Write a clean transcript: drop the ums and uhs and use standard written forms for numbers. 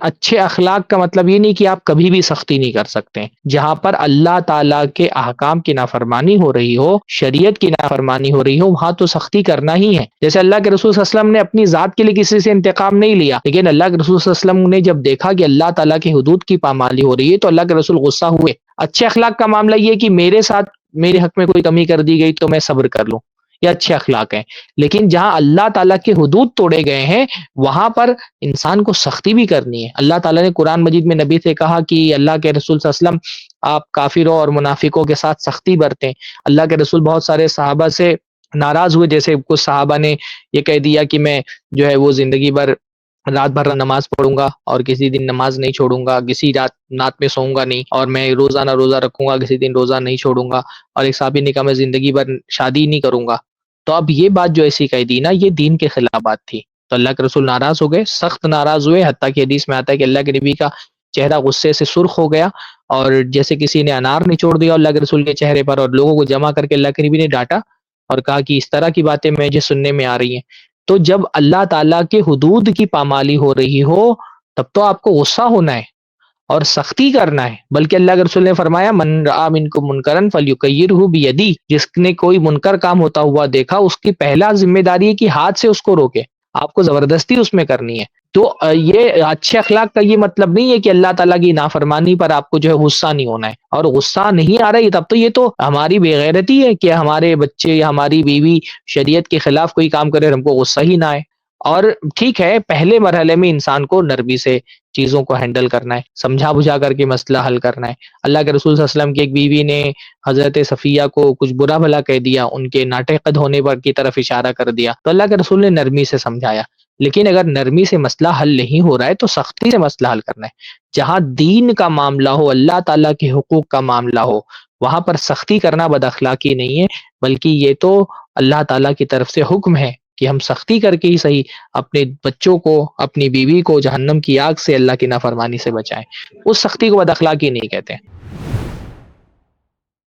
اچھے اخلاق کا مطلب یہ نہیں کہ آپ کبھی بھی سختی نہیں کر سکتے. جہاں پر اللہ تعالیٰ کے احکام کی نافرمانی ہو رہی ہو، شریعت کی نافرمانی ہو رہی ہو، وہاں تو سختی کرنا ہی ہے. جیسے اللہ کے رسول صلی اللہ علیہ وسلم نے اپنی ذات کے لیے کسی سے انتقام نہیں لیا، لیکن اللہ کے رسول صلی اللہ علیہ وسلم نے جب دیکھا کہ اللہ تعالیٰ کی حدود کی پامالی ہو رہی ہے تو اللہ کے رسول غصہ ہوئے. اچھے اخلاق کا معاملہ یہ کہ میرے ساتھ میرے حق میں کوئی کمی کر دی گئی تو میں صبر کر لوں، یہ اچھے اخلاق ہیں. لیکن جہاں اللہ تعالیٰ کے حدود توڑے گئے ہیں وہاں پر انسان کو سختی بھی کرنی ہے. اللہ تعالیٰ نے قرآن مجید میں نبی سے کہا کہ اللہ کے رسول صلی اللہ علیہ وسلم آپ کافروں اور منافقوں کے ساتھ سختی برتیں. اللہ کے رسول بہت سارے صحابہ سے ناراض ہوئے، جیسے کچھ صحابہ نے یہ کہہ دیا کہ میں جو ہے وہ زندگی بھر رات بھر نماز پڑھوں گا اور کسی دن نماز نہیں چھوڑوں گا، کسی رات میں سوؤں گا نہیں، اور میں روزانہ روزہ رکھوں گا، کسی دن روزہ نہیں چھوڑوں گا. اور ایک صحابی نے کہا میں زندگی بھر شادی نہیں کروں گا. تو اب یہ بات جو ایسی کہہ دی نا، یہ دین کے خلاف بات تھی. تو اللہ کے رسول ناراض ہو گئے، سخت ناراض ہوئے، حتیٰ کہ حدیث میں آتا ہے کہ اللہ کے نبی کا چہرہ غصے سے سرخ ہو گیا، اور جیسے کسی نے انار نچوڑ دیا اللہ کے رسول کے چہرے پر، اور لوگوں کو جمع کر کے اللہ کے نبی نے ڈانٹا اور کہا کہ اس طرح کی باتیں مجھے سننے میں آ رہی ہیں. تو جب اللہ تعالیٰ کے حدود کی پامالی ہو رہی ہو تب تو آپ کو غصہ ہونا ہے اور سختی کرنا ہے. بلکہ اللہ کے رسول نے فرمایا من رأى منکم منکرا فلیغیرہ بیدہ، جس نے کوئی منکر کام ہوتا ہوا دیکھا اس کی پہلا ذمہ داری ہے کہ ہاتھ سے اس کو روکے، آپ کو زبردستی اس میں کرنی ہے. تو یہ اچھے اخلاق کا یہ مطلب نہیں ہے کہ اللہ تعالیٰ کی نافرمانی پر آپ کو جو ہے غصہ نہیں ہونا ہے. اور غصہ نہیں آ رہا ہے تب تو یہ تو ہماری بے غیرتی ہے کہ ہمارے بچے یا ہماری بیوی شریعت کے خلاف کوئی کام کرے اور ہم کو غصہ ہی نہ آئے. اور ٹھیک ہے، پہلے مرحلے میں انسان کو نرمی سے چیزوں کو ہینڈل کرنا ہے، سمجھا بجھا کر کے مسئلہ حل کرنا ہے. اللہ کے رسول صلی اللہ علیہ وسلم کی ایک بیوی نے حضرت صفیہ کو کچھ برا بھلا کہہ دیا، ان کے ناٹے قد ہونے پر کی طرف اشارہ کر دیا، تو اللہ کے رسول نے نرمی سے سمجھایا. لیکن اگر نرمی سے مسئلہ حل نہیں ہو رہا ہے تو سختی سے مسئلہ حل کرنا ہے. جہاں دین کا معاملہ ہو، اللہ تعالیٰ کے حقوق کا معاملہ ہو، وہاں پر سختی کرنا بد اخلاقی نہیں ہے، بلکہ یہ تو اللہ تعالیٰ کی طرف سے حکم ہے کہ ہم سختی کر کے ہی صحیح اپنے بچوں کو، اپنی بیوی کو جہنم کی آگ سے، اللہ کی نافرمانی سے بچائیں. اس سختی کو بد اخلاقی نہیں کہتے.